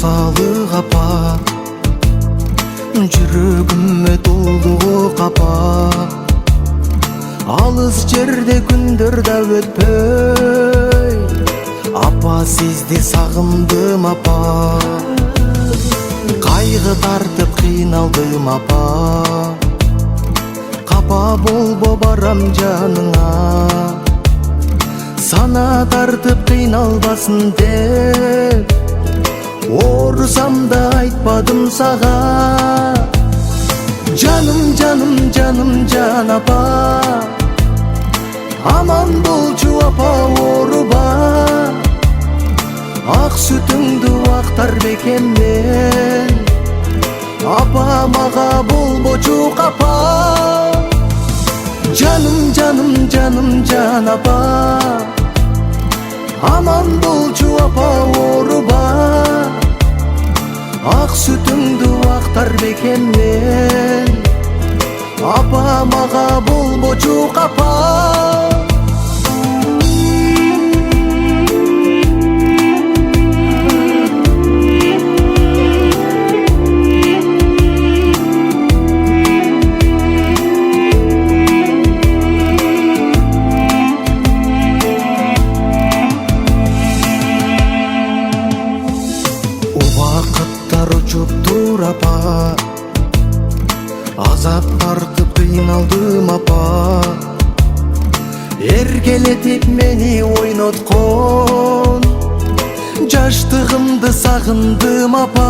саалык апа, жүрөгүмө толду капа. Алыс жерде күндөр да өтпөй, апа сизди сагындым апа. Кайгы тартып кыйналдым апа, капа болбо барам жаныңа. Сана тартып кыйналбасын деп, оорусам да айтпадым сага. Жаным, жаным, жаным, жан апа, аман болчу апа, ооруба. Ак сүтүңдү актар бекем мен, апа мага болбочу капа. Жаным, жаным, жаным, жан апа, аман болчу апа, ооруба. Ак сүтүңдү актар бекем мен, апа мага болбочу капа. Убакыттар учуп тур апа, азап тартып кыйналдым апа. Эркелетип мени ойноткон, жаштыгымды сагындым апа.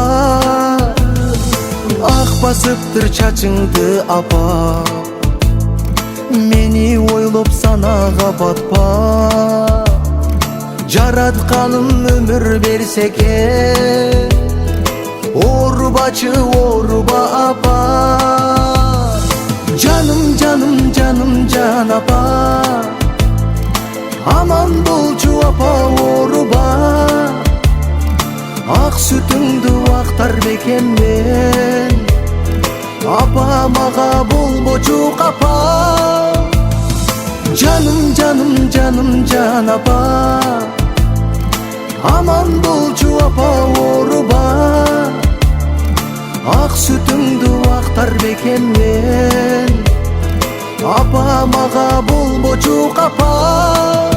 Ак басыптыр чачыңды апа, мени ойлоп санага батпа. Жаратканым өмүр берсе экен, оорубачы ооруба апа. Жаным, жаным, жаным, жан апа, аман болчу апа, ооруба. Ак сүтүңдү актар бекем мен, апа мага болбочу капа. Жаным, жаным, жаным, жан апа, аман болчу апа, ооруба. Ак сүтүңдү актар бекем мен, апа мага болбочу капа.